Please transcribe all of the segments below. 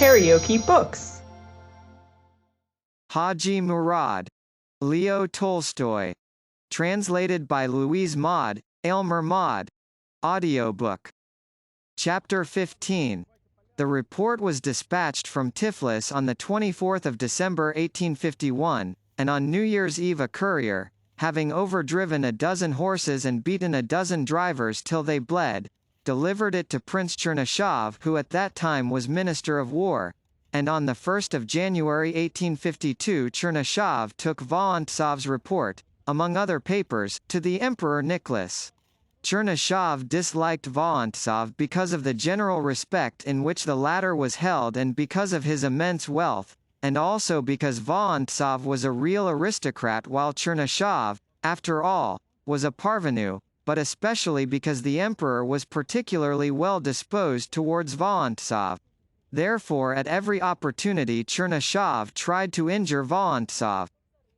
KaraokeBooks. Hadji Mourad. Leo Tolstoy. Translated by Louise Maude, Aylmer Maude. Audiobook. Chapter 15. The report was dispatched from Tiflis on the 24th of December 1851, and on New Year's Eve a courier, having overdriven a dozen horses and beaten a dozen drivers till they bled, delivered it to Prince Chernyshov, who at that time was Minister of War, and on the 1st of January 1852 Chernyshov took Vorontsov's report, among other papers, to the Emperor Nicholas. Chernyshov disliked Vorontsov because of the general respect in which the latter was held and because of his immense wealth, and also because Vorontsov was a real aristocrat while Chernyshov, after all, was a parvenu, but especially because the emperor was particularly well disposed towards Vorontsov. Therefore at every opportunity Chernyshov tried to injure Vorontsov.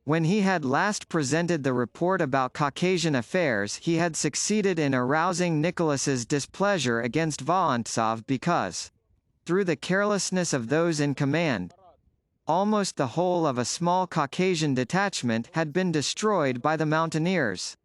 When he had last presented the report about Caucasian affairs he had succeeded in arousing Nicholas's displeasure against Vorontsov because, through the carelessness of those in command, almost the whole of a small Caucasian detachment had been destroyed by the mountaineers.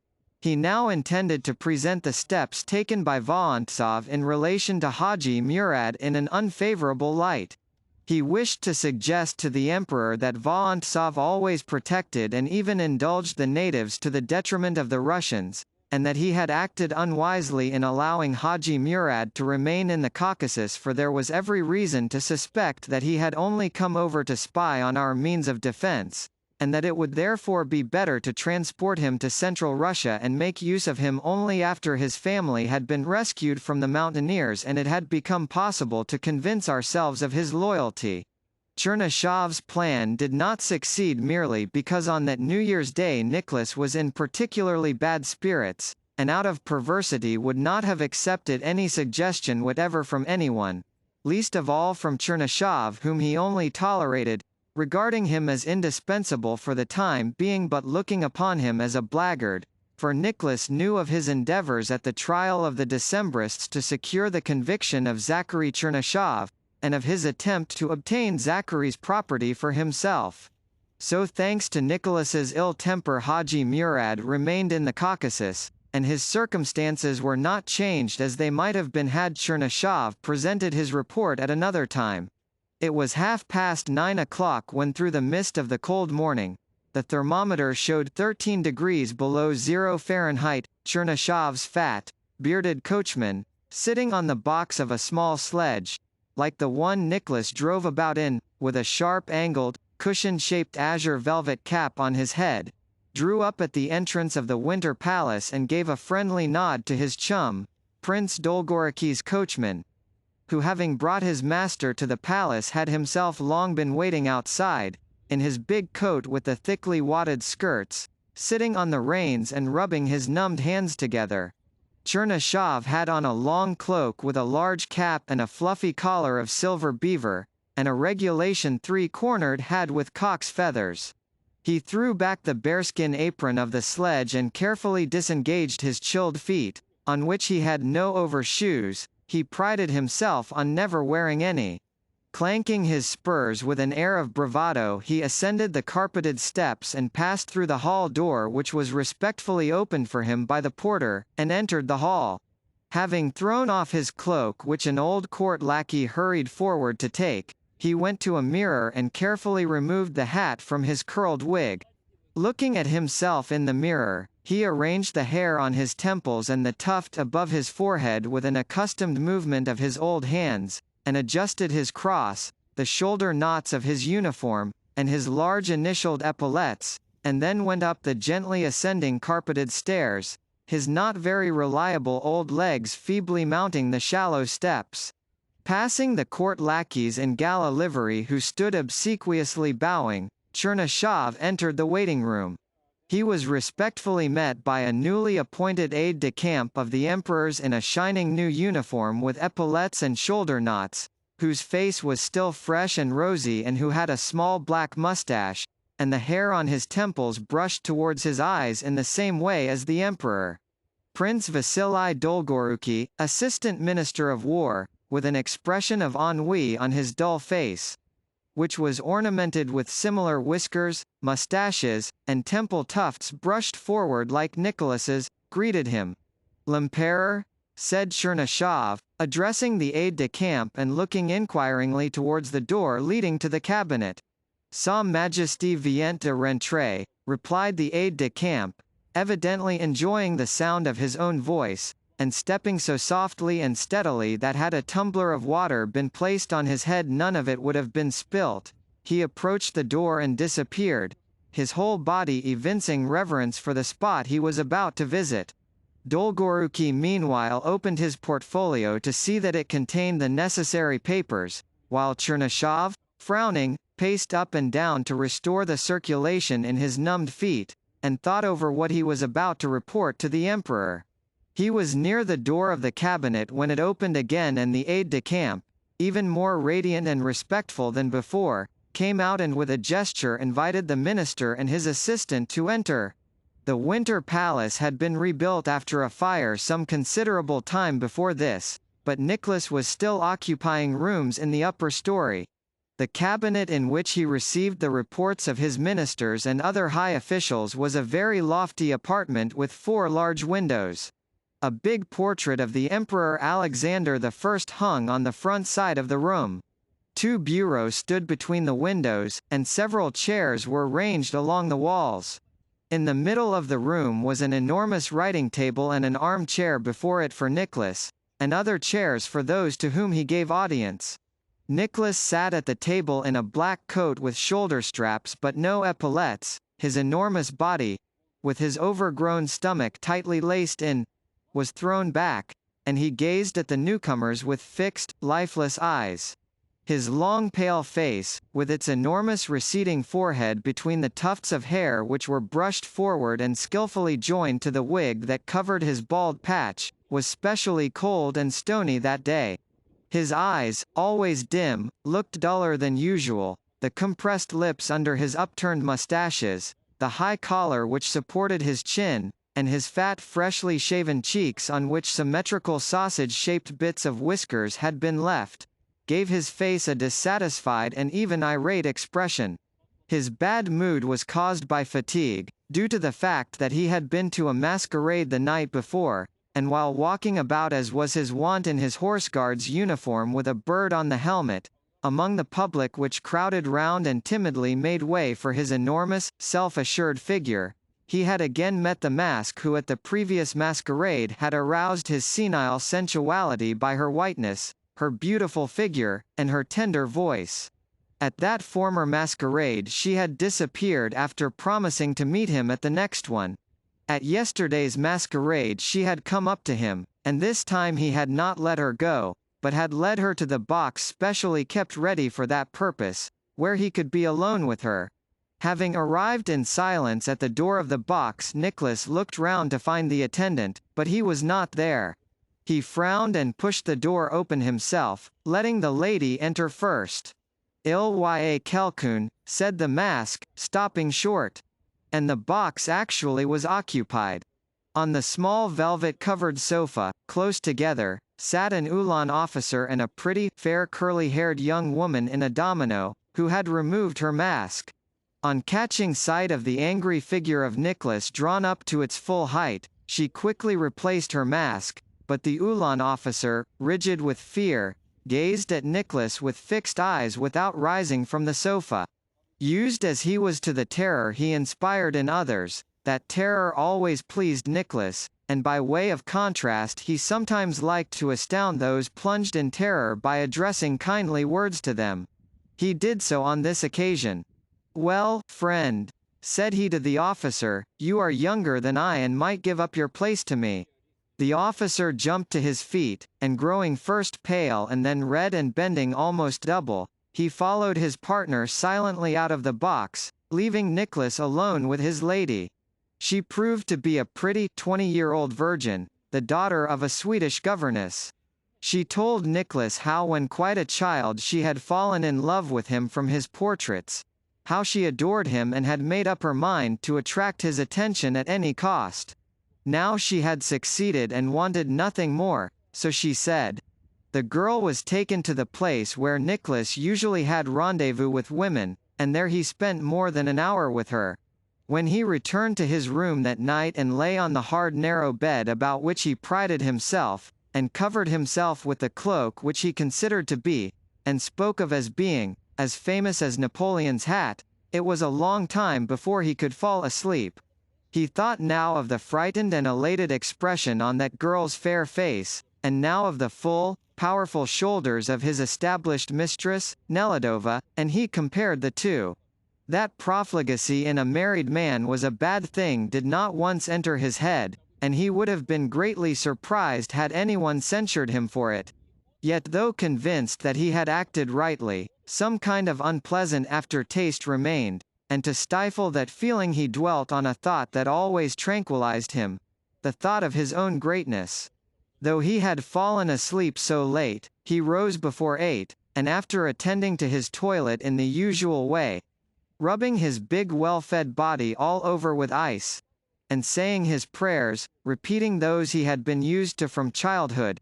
He now intended to present the steps taken by Vorontsov in relation to Hadji Mourad in an unfavorable light. He wished to suggest to the emperor that Vorontsov always protected and even indulged the natives to the detriment of the Russians, and that he had acted unwisely in allowing Hadji Mourad to remain in the Caucasus, for there was every reason to suspect that he had only come over to spy on our means of defense, and that it would therefore be better to transport him to Central Russia and make use of him only after his family had been rescued from the mountaineers and it had become possible to convince ourselves of his loyalty. Chernyshov's plan did not succeed merely because on that New Year's Day Nicholas was in particularly bad spirits, and out of perversity would not have accepted any suggestion whatever from anyone, least of all from Chernyshov, whom he only tolerated, regarding him as indispensable for the time being but looking upon him as a blackguard, for Nicholas knew of his endeavors at the trial of the Decembrists to secure the conviction of Zachary Chernyshov, and of his attempt to obtain Zachary's property for himself. So thanks to Nicholas's ill temper Hadji Mourad remained in the Caucasus, and his circumstances were not changed as they might have been had Chernyshov presented his report at another time. It was 9:30 when through the mist of the cold morning, the thermometer showed 13 degrees below 0 Fahrenheit, Chernyshov's fat, bearded coachman, sitting on the box of a small sledge, like the one Nicholas drove about in, with a sharp-angled, cushion-shaped azure velvet cap on his head, drew up at the entrance of the Winter Palace and gave a friendly nod to his chum, Prince Dolgoruki's coachman, who having brought his master to the palace had himself long been waiting outside, in his big coat with the thickly wadded skirts, sitting on the reins and rubbing his numbed hands together. Chernysshov had on a long cloak with a large cap and a fluffy collar of silver beaver, and a regulation three-cornered hat with cock's feathers. He threw back the bearskin apron of the sledge and carefully disengaged his chilled feet, on which he had no overshoes. He prided himself on never wearing any. Clanking his spurs with an air of bravado he ascended the carpeted steps and passed through the hall door, which was respectfully opened for him by the porter, and entered the hall. Having thrown off his cloak, which an old court lackey hurried forward to take, he went to a mirror and carefully removed the hat from his curled wig. Looking at himself in the mirror, he arranged the hair on his temples and the tuft above his forehead with an accustomed movement of his old hands, and adjusted his cross, the shoulder knots of his uniform, and his large initialed epaulettes, and then went up the gently ascending carpeted stairs, his not very reliable old legs feebly mounting the shallow steps. Passing the court lackeys in gala livery who stood obsequiously bowing, Chernyshov entered the waiting-room. He was respectfully met by a newly appointed aide-de-camp of the emperor's in a shining new uniform with epaulettes and shoulder knots, whose face was still fresh and rosy and who had a small black mustache, and the hair on his temples brushed towards his eyes in the same way as the emperor. Prince Vasily Dolgoruki, Assistant Minister of War, with an expression of ennui on his dull face, which was ornamented with similar whiskers, mustaches, and temple tufts brushed forward like Nicholas's, greeted him. "L'Empereur?" said Chernyshov, addressing the aide-de-camp and looking inquiringly towards the door leading to the cabinet. "Sa Majesté vient de rentrer," replied the aide-de-camp, evidently enjoying the sound of his own voice, and stepping so softly and steadily that had a tumbler of water been placed on his head none of it would have been spilt. He approached the door and disappeared, his whole body evincing reverence for the spot he was about to visit. Dolgoruki meanwhile opened his portfolio to see that it contained the necessary papers, while Chernyshov, frowning, paced up and down to restore the circulation in his numbed feet, and thought over what he was about to report to the Emperor. He was near the door of the cabinet when it opened again and the aide-de-camp, even more radiant and respectful than before, came out and with a gesture invited the minister and his assistant to enter. The Winter Palace had been rebuilt after a fire some considerable time before this, but Nicholas was still occupying rooms in the upper story. The cabinet in which he received the reports of his ministers and other high officials was a very lofty apartment with 4 large windows. A big portrait of the Emperor Alexander I hung on the front side of the room. 2 bureaus stood between the windows, and several chairs were ranged along the walls. In the middle of the room was an enormous writing table and an armchair before it for Nicholas, and other chairs for those to whom he gave audience. Nicholas sat at the table in a black coat with shoulder straps but no epaulettes, his enormous body, with his overgrown stomach tightly laced in, was thrown back, and he gazed at the newcomers with fixed, lifeless eyes. His long pale face, with its enormous receding forehead between the tufts of hair which were brushed forward and skillfully joined to the wig that covered his bald patch, was specially cold and stony that day. His eyes, always dim, looked duller than usual, the compressed lips under his upturned mustaches, the high collar which supported his chin, and his fat freshly shaven cheeks on which symmetrical sausage-shaped bits of whiskers had been left, gave his face a dissatisfied and even irate expression. His bad mood was caused by fatigue, due to the fact that he had been to a masquerade the night before, and while walking about as was his wont in his horseguard's uniform with a bird on the helmet, among the public which crowded round and timidly made way for his enormous, self-assured figure, he had again met the mask who at the previous masquerade had aroused his senile sensuality by her whiteness, her beautiful figure, and her tender voice. At that former masquerade she had disappeared after promising to meet him at the next one. At yesterday's masquerade she had come up to him, and this time he had not let her go, but had led her to the box specially kept ready for that purpose, where he could be alone with her. Having arrived in silence at the door of the box, Nicholas looked round to find the attendant, but he was not there. He frowned and pushed the door open himself, letting the lady enter first. "Il y a quelqu'un," said the mask, stopping short. And the box actually was occupied. On the small velvet-covered sofa, close together, sat an Uhlan officer and a pretty, fair curly-haired young woman in a domino, who had removed her mask. On catching sight of the angry figure of Nicholas drawn up to its full height, she quickly replaced her mask, but the Uhlan officer, rigid with fear, gazed at Nicholas with fixed eyes without rising from the sofa. Used as he was to the terror he inspired in others, that terror always pleased Nicholas, and by way of contrast he sometimes liked to astound those plunged in terror by addressing kindly words to them. He did so on this occasion. "Well, friend," said he to the officer, "you are younger than I and might give up your place to me." The officer jumped to his feet, and growing first pale and then red and bending almost double, he followed his partner silently out of the box, leaving Nicholas alone with his lady. She proved to be a pretty 20-year-old virgin, the daughter of a Swedish governess. She told Nicholas how when quite a child she had fallen in love with him from his portraits, how she adored him and had made up her mind to attract his attention at any cost. Now she had succeeded and wanted nothing more, so she said, The girl was taken to the place where Nicholas usually had rendezvous with women, and there he spent more than an hour with her. When he returned to his room that night and lay on the hard narrow bed about which he prided himself, and covered himself with the cloak which he considered to be, and spoke of as being, as famous as Napoleon's hat, it was a long time before he could fall asleep. He thought now of the frightened and elated expression on that girl's fair face, and now of the full, powerful shoulders of his established mistress, Nelidova, and he compared the two. That profligacy in a married man was a bad thing did not once enter his head, and he would have been greatly surprised had anyone censured him for it. Yet though convinced that he had acted rightly, some kind of unpleasant aftertaste remained, and to stifle that feeling he dwelt on a thought that always tranquilized him, the thought of his own greatness. Though he had fallen asleep so late, he rose before 8, and after attending to his toilet in the usual way, rubbing his big well-fed body all over with ice, and saying his prayers, repeating those he had been used to from childhood,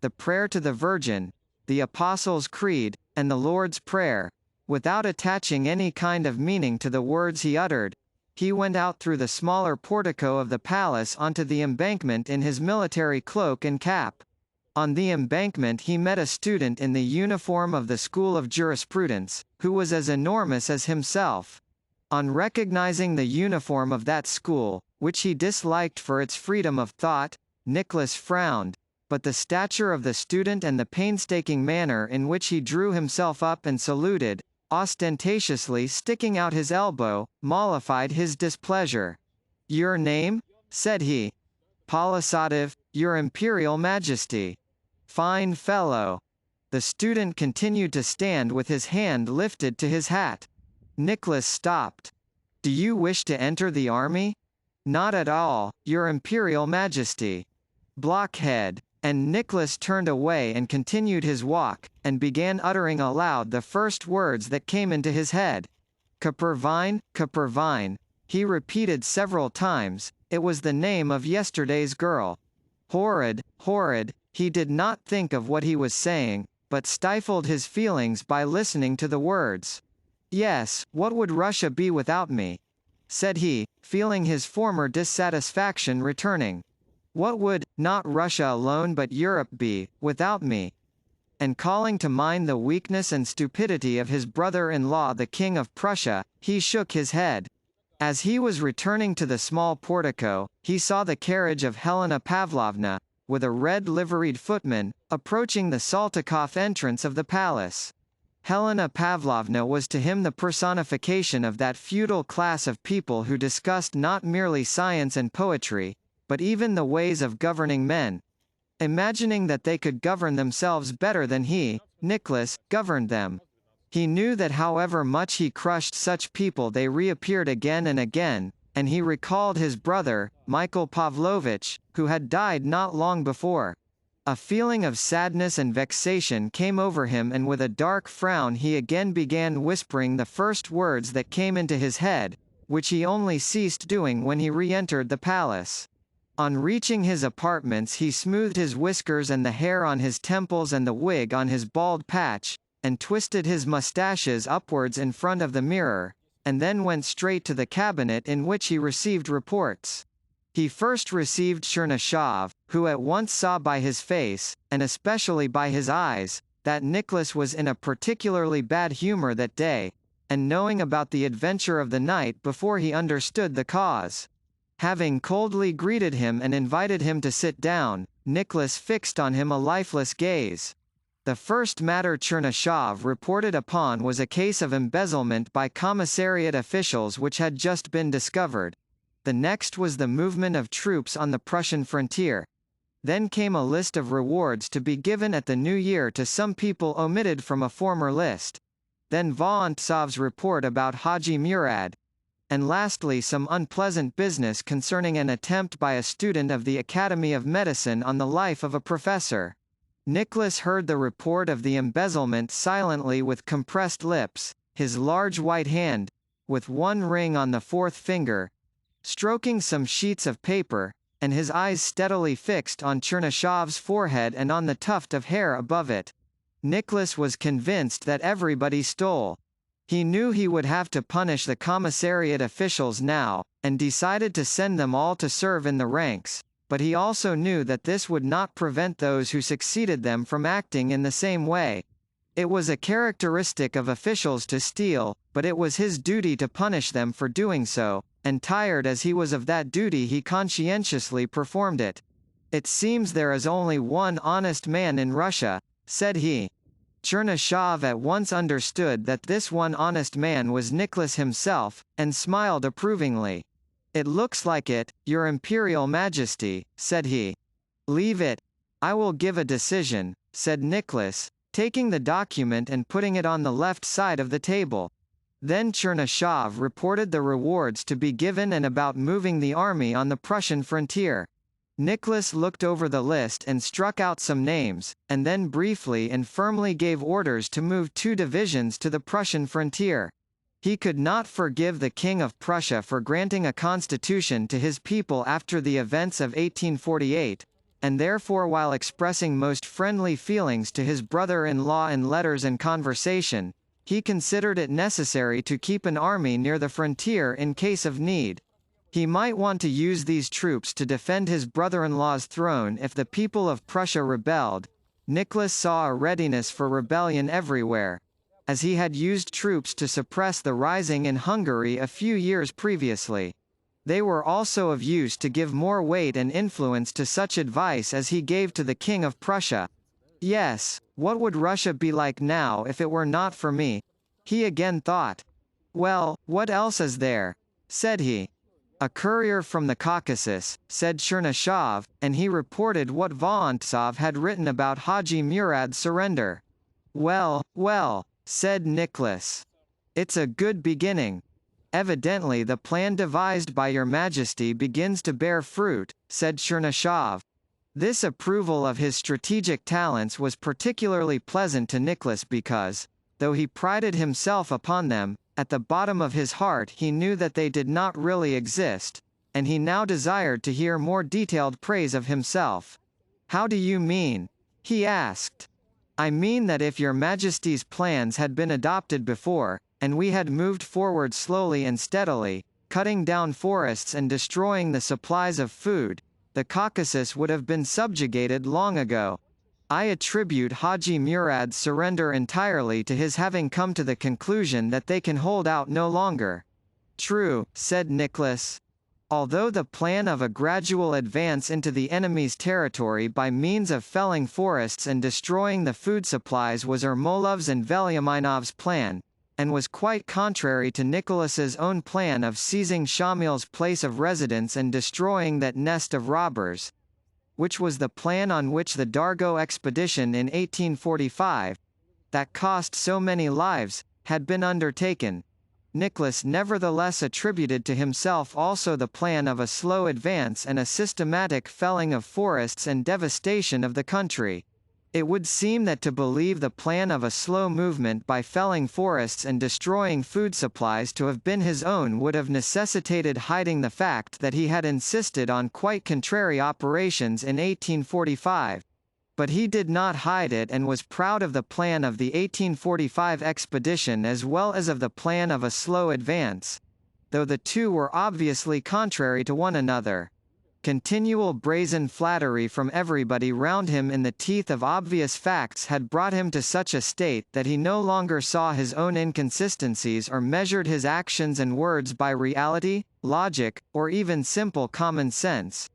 the prayer to the Virgin, the Apostles' Creed, and the Lord's Prayer, without attaching any kind of meaning to the words he uttered, he went out through the smaller portico of the palace onto the embankment in his military cloak and cap. On the embankment he met a student in the uniform of the School of Jurisprudence, who was as enormous as himself. On recognizing the uniform of that school, which he disliked for its freedom of thought, Nicholas frowned, but the stature of the student and the painstaking manner in which he drew himself up and saluted, ostentatiously sticking out his elbow, mollified his displeasure. "Your name?" said he. "Polisatov, Your Imperial Majesty." "Fine fellow." The student continued to stand with his hand lifted to his hat. Nicholas stopped. "Do you wish to enter the army?" "Not at all, Your Imperial Majesty." "Blockhead." And Nicholas turned away and continued his walk, and began uttering aloud the first words that came into his head. Kapervine, he repeated several times. It was the name of yesterday's girl. Horrid, horrid, he did not think of what he was saying, but stifled his feelings by listening to the words. "Yes, what would Russia be without me?" said he, feeling his former dissatisfaction returning. "What would, not Russia alone but Europe be, without me?" And calling to mind the weakness and stupidity of his brother-in-law the King of Prussia, he shook his head. As he was returning to the small portico, he saw the carriage of Helena Pavlovna, with a red liveried footman, approaching the Saltykov entrance of the palace. Helena Pavlovna was to him the personification of that feudal class of people who discussed not merely science and poetry, but even the ways of governing men. Imagining that they could govern themselves better than he, Nicholas, governed them. He knew that however much he crushed such people they reappeared again and again, and he recalled his brother, Michael Pavlovitch, who had died not long before. A feeling of sadness and vexation came over him, and with a dark frown he again began whispering the first words that came into his head, which he only ceased doing when he re-entered the palace. On reaching his apartments he smoothed his whiskers and the hair on his temples and the wig on his bald patch, and twisted his mustaches upwards in front of the mirror, and then went straight to the cabinet in which he received reports. He first received Chernyshov, who at once saw by his face, and especially by his eyes, that Nicholas was in a particularly bad humor that day, and knowing about the adventure of the night before he understood the cause. Having coldly greeted him and invited him to sit down, Nicholas fixed on him a lifeless gaze. The first matter Chernyshov reported upon was a case of embezzlement by commissariat officials which had just been discovered. The next was the movement of troops on the Prussian frontier. Then came a list of rewards to be given at the new year to some people omitted from a former list. Then Vorontsov's report about Hadji Mourad. And lastly some unpleasant business concerning an attempt by a student of the Academy of Medicine on the life of a professor. Nicholas heard the report of the embezzlement silently with compressed lips, his large white hand, with one ring on the fourth finger, stroking some sheets of paper, and his eyes steadily fixed on Chernyshov's forehead and on the tuft of hair above it. Nicholas was convinced that everybody stole. He knew he would have to punish the commissariat officials now, and decided to send them all to serve in the ranks, but he also knew that this would not prevent those who succeeded them from acting in the same way. It was a characteristic of officials to steal, but it was his duty to punish them for doing so, and tired as he was of that duty he conscientiously performed it. "It seems there is only one honest man in Russia," said he. Chernyshev at once understood that this one honest man was Nicholas himself, and smiled approvingly. "It looks like it, Your Imperial Majesty," said he. "Leave it. I will give a decision," said Nicholas, taking the document and putting it on the left side of the table. Then Chernyshev reported the rewards to be given and about moving the army on the Prussian frontier. Nicholas looked over the list and struck out some names, and then briefly and firmly gave orders to move 2 divisions to the Prussian frontier. He could not forgive the King of Prussia for granting a constitution to his people after the events of 1848, and therefore while expressing most friendly feelings to his brother-in-law in letters and conversation, he considered it necessary to keep an army near the frontier in case of need. He might want to use these troops to defend his brother-in-law's throne if the people of Prussia rebelled. Nicholas saw a readiness for rebellion everywhere, as he had used troops to suppress the rising in Hungary a few years previously. They were also of use to give more weight and influence to such advice as he gave to the King of Prussia. "Yes, what would Russia be like now if it were not for me?" he again thought. "Well, what else is there?" said he. "A courier from the Caucasus," said Chernyshev, and he reported what Vorontsov had written about Hadji Murad's surrender. "Well, well," said Nicholas. "It's a good beginning. Evidently the plan devised by Your Majesty begins to bear fruit," said Chernyshev. This approval of his strategic talents was particularly pleasant to Nicholas because, though he prided himself upon them, at the bottom of his heart he knew that they did not really exist, and he now desired to hear more detailed praise of himself. "How do you mean?" he asked. "I mean that if Your Majesty's plans had been adopted before, and we had moved forward slowly and steadily, cutting down forests and destroying the supplies of food, the Caucasus would have been subjugated long ago. I attribute Hadji Murad's surrender entirely to his having come to the conclusion that they can hold out no longer." "True," said Nicholas. "Although the plan of a gradual advance into the enemy's territory by means of felling forests and destroying the food supplies was Ermolov's and Veliaminov's plan, and was quite contrary to Nicholas's own plan of seizing Shamil's place of residence and destroying that nest of robbers, which was the plan on which the Dargo expedition in 1845, that cost so many lives, had been undertaken." Nicholas nevertheless attributed to himself also the plan of a slow advance and a systematic felling of forests and devastation of the country. It would seem that to believe the plan of a slow movement by felling forests and destroying food supplies to have been his own would have necessitated hiding the fact that he had insisted on quite contrary operations in 1845. But he did not hide it and was proud of the plan of the 1845 expedition as well as of the plan of a slow advance, though the two were obviously contrary to one another. Continual brazen flattery from everybody round him in the teeth of obvious facts had brought him to such a state that he no longer saw his own inconsistencies or measured his actions and words by reality, logic, or even simple common sense,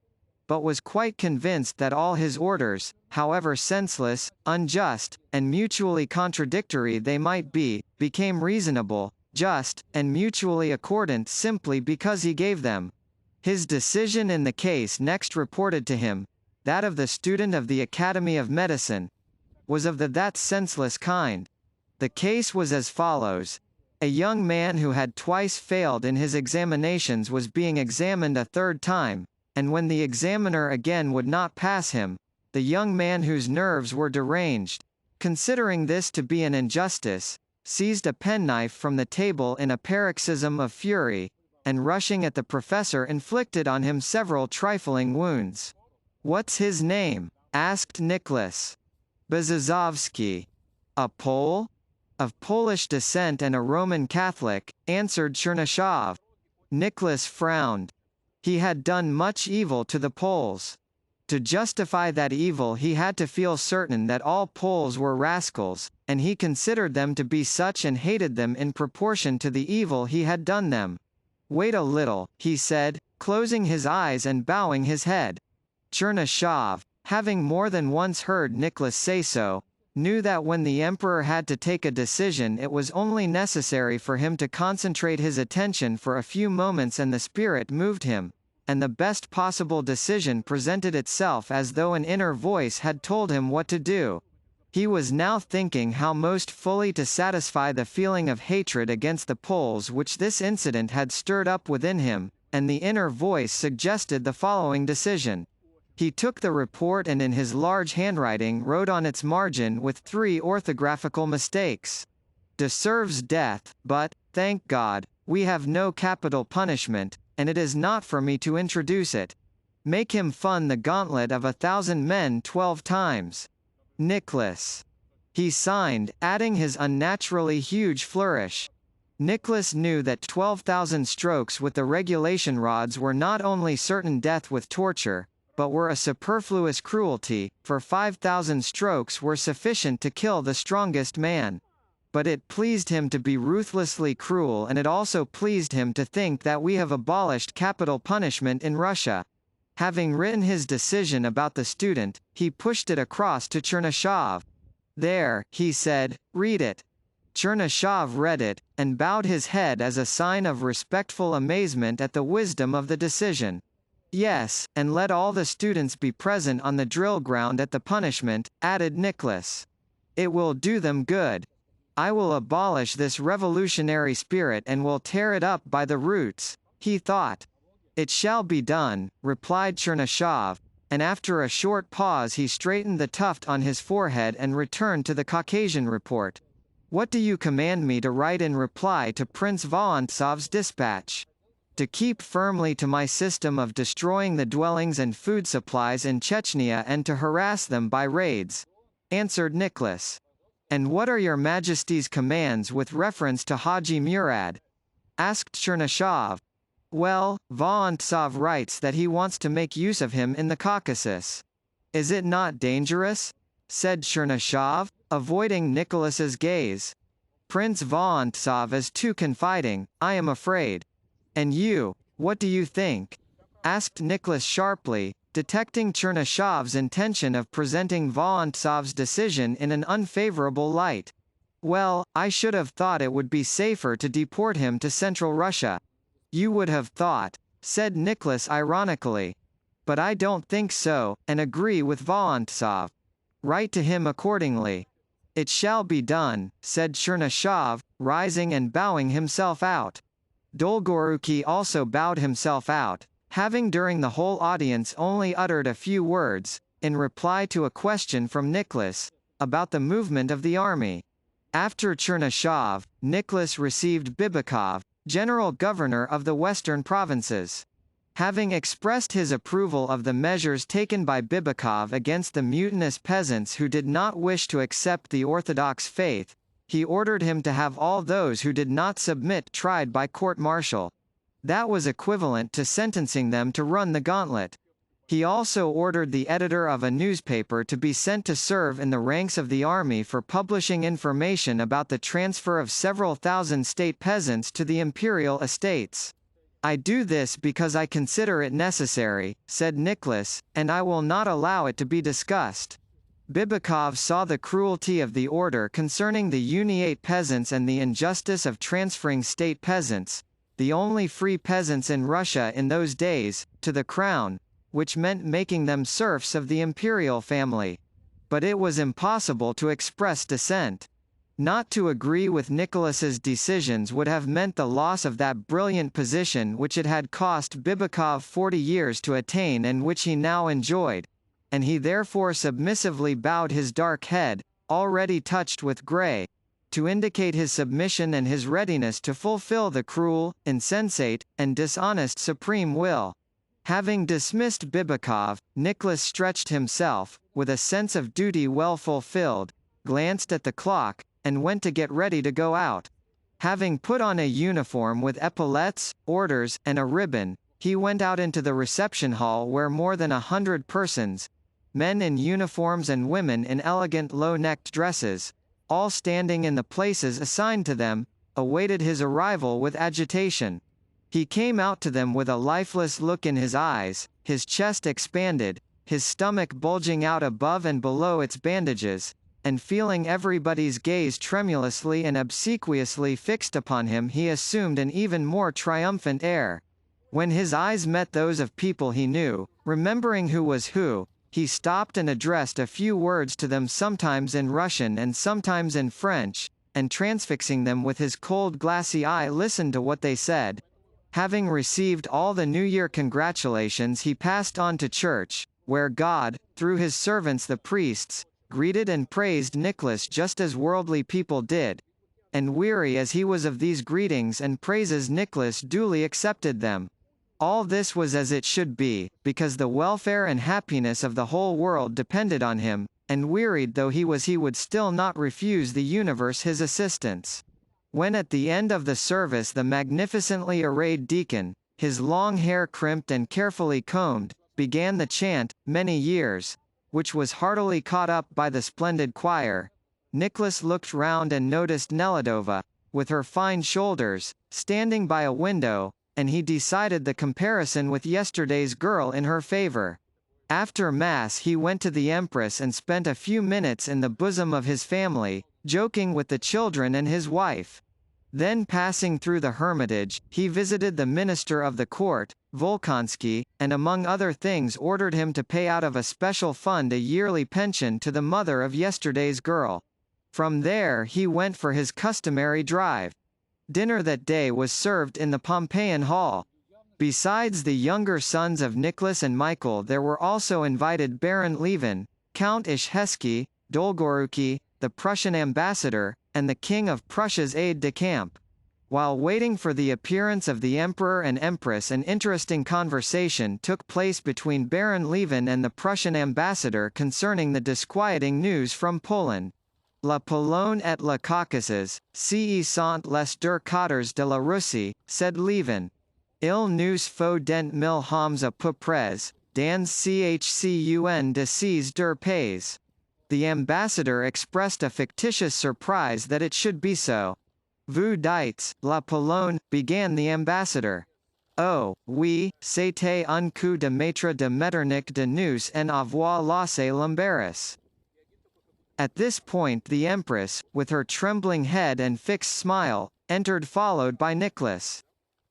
but was quite convinced that all his orders, however senseless, unjust, and mutually contradictory they might be, became reasonable, just, and mutually accordant simply because he gave them. His decision in the case next reported to him, that of the student of the Academy of Medicine, was of that senseless kind. The case was as follows. A young man who had twice failed in his examinations was being examined a third time, and when the examiner again would not pass him, the young man whose nerves were deranged, considering this to be an injustice, seized a penknife from the table in a paroxysm of fury, and rushing at the professor inflicted on him several trifling wounds. "What's his name?" asked Nicholas. "Bezazovsky." "A Pole?" "Of Polish descent and a Roman Catholic," answered Chernyshov. Nicholas frowned. He had done much evil to the Poles. To justify that evil he had to feel certain that all Poles were rascals, and he considered them to be such and hated them in proportion to the evil he had done them. "Wait a little," he said, closing his eyes and bowing his head. Chernyshov, having more than once heard Nicholas say so, knew that when the emperor had to take a decision it was only necessary for him to concentrate his attention for a few moments and the spirit moved him, and the best possible decision presented itself as though an inner voice had told him what to do. He was now thinking how most fully to satisfy the feeling of hatred against the Poles which this incident had stirred up within him, and the inner voice suggested the following decision. He took the report and in his large handwriting wrote on its margin with 3 orthographical mistakes. "Deserves death, but, thank God, we have no capital punishment, and it is not for me to introduce it. Make him fun the gauntlet of 1,000 men 12 times. Nicholas." He signed, adding his unnaturally huge flourish. Nicholas knew that 12,000 strokes with the regulation rods were not only certain death with torture, but were a superfluous cruelty, for 5,000 strokes were sufficient to kill the strongest man. But it pleased him to be ruthlessly cruel, and it also pleased him to think that we have abolished capital punishment in Russia. Having written his decision about the student, he pushed it across to Chernyshov. "There," he said, "read it." Chernyshov read it, and bowed his head as a sign of respectful amazement at the wisdom of the decision. "Yes, and let all the students be present on the drill ground at the punishment," added Nicholas. "It will do them good. I will abolish this revolutionary spirit and will tear it up by the roots," he thought. "It shall be done," replied Chernyshov, and after a short pause he straightened the tuft on his forehead and returned to the Caucasian report. "What do you command me to write in reply to Prince Vorontsov's dispatch?" "To keep firmly to my system of destroying the dwellings and food supplies in Chechnya and to harass them by raids," answered Nicholas. "And what are your Majesty's commands with reference to Hadji Mourad?" asked Chernyshov. "Well, Vorontsov writes that he wants to make use of him in the Caucasus." "Is it not dangerous?" said Chernyshov, avoiding Nicholas's gaze. "Prince Vorontsov is too confiding, I am afraid." "And you, what do you think?" asked Nicholas sharply, detecting Chernyshov's intention of presenting Vorontsov's decision in an unfavorable light. "Well, I should have thought it would be safer to deport him to Central Russia." "You would have thought," said Nicholas ironically. "But I don't think so, and agree with Vorontsov. Write to him accordingly." "It shall be done," said Chernyshov, rising and bowing himself out. Dolgoruki also bowed himself out, having during the whole audience only uttered a few words, in reply to a question from Nicholas, about the movement of the army. After Chernyshov, Nicholas received Bibikov, General Governor of the Western Provinces. Having expressed his approval of the measures taken by Bibikov against the mutinous peasants who did not wish to accept the Orthodox faith, he ordered him to have all those who did not submit tried by court-martial. That was equivalent to sentencing them to run the gauntlet. He also ordered the editor of a newspaper to be sent to serve in the ranks of the army for publishing information about the transfer of several thousand state peasants to the imperial estates. "I do this because I consider it necessary," said Nicholas, "and I will not allow it to be discussed." Bibikov saw the cruelty of the order concerning the Uniate peasants and the injustice of transferring state peasants, the only free peasants in Russia in those days, to the crown, which meant making them serfs of the imperial family. But it was impossible to express dissent. Not to agree with Nicholas's decisions would have meant the loss of that brilliant position which it had cost Bibikov 40 years to attain and which he now enjoyed, and he therefore submissively bowed his dark head, already touched with grey. to indicate his submission and his readiness to fulfill the cruel, insensate, and dishonest supreme will. Having dismissed Bibikov, Nicholas stretched himself, with a sense of duty well fulfilled, glanced at the clock, and went to get ready to go out. Having put on a uniform with epaulettes, orders, and a ribbon, he went out into the reception hall where more than 100 persons, men in uniforms and women in elegant low-necked dresses, all standing in the places assigned to them, awaited his arrival with agitation. He came out to them with a lifeless look in his eyes, his chest expanded, his stomach bulging out above and below its bandages, and feeling everybody's gaze tremulously and obsequiously fixed upon him, he assumed an even more triumphant air. When his eyes met those of people he knew, remembering who was who, he stopped and addressed a few words to them, sometimes in Russian and sometimes in French, and transfixing them with his cold glassy eye listened to what they said. Having received all the New Year congratulations, he passed on to church, where God, through his servants the priests, greeted and praised Nicholas just as worldly people did. And weary as he was of these greetings and praises, Nicholas duly accepted them. All this was as it should be, because the welfare and happiness of the whole world depended on him, and wearied though he was, he would still not refuse the universe his assistance. When at the end of the service the magnificently arrayed deacon, his long hair crimped and carefully combed, began the chant, "Many Years," which was heartily caught up by the splendid choir, Nicholas looked round and noticed Nelidova, with her fine shoulders, standing by a window, and he decided the comparison with yesterday's girl in her favor. After Mass he went to the Empress and spent a few minutes in the bosom of his family, joking with the children and his wife. Then passing through the hermitage, he visited the minister of the court, Volkonsky, and among other things ordered him to pay out of a special fund a yearly pension to the mother of yesterday's girl. From there he went for his customary drive. Dinner that day was served in the Pompeian Hall. Besides the younger sons of Nicholas and Michael, there were also invited Baron Levin, Count Ishesky, Dolgoruki, the Prussian ambassador, and the King of Prussia's aide-de-camp. While waiting for the appearance of the Emperor and Empress, an interesting conversation took place between Baron Levin and the Prussian ambassador concerning the disquieting news from Poland. La Pologne et le Caucasus, ce sont les deux côtés de la Russie, said Levin. Il nous faut dent mille hommes à peu près, dans chcun de ces deux pays. The ambassador expressed a fictitious surprise that it should be so. Vous dites, la Pologne, began the ambassador. Oh, oui, c'était un coup de maître de Metternich de nous en avoir laissé l'embarras. At this point the Empress, with her trembling head and fixed smile, entered, followed by Nicholas.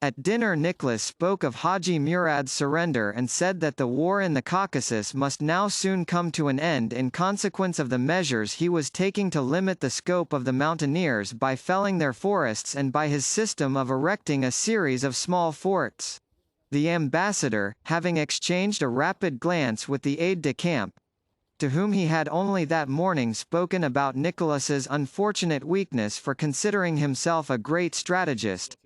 At dinner Nicholas spoke of Hadji Murad's surrender and said that the war in the Caucasus must now soon come to an end in consequence of the measures he was taking to limit the scope of the mountaineers by felling their forests and by his system of erecting a series of small forts. The ambassador, having exchanged a rapid glance with the aide-de-camp, to whom he had only that morning spoken about Nicholas's unfortunate weakness for considering himself a great strategist,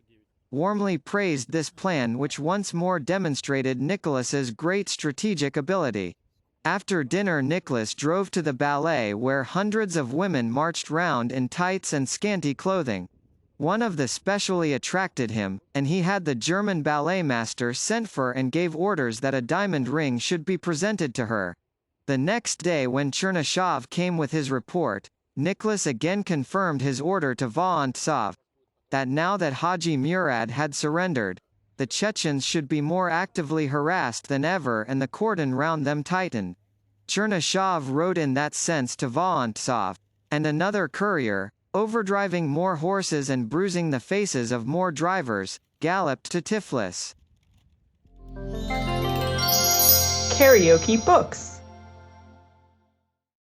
warmly praised this plan, which once more demonstrated Nicholas's great strategic ability. After dinner Nicholas drove to the ballet, where hundreds of women marched round in tights and scanty clothing. One of the specially attracted him, and he had the German ballet master sent for and gave orders that a diamond ring should be presented to her. The next day when Chernyshov came with his report, Nicholas again confirmed his order to Vorontsov, that now that Hadji Murad had surrendered, the Chechens should be more actively harassed than ever and the cordon round them tightened. Chernyshov wrote in that sense to Vorontsov, and another courier, overdriving more horses and bruising the faces of more drivers, galloped to Tiflis. KaraokeBooks.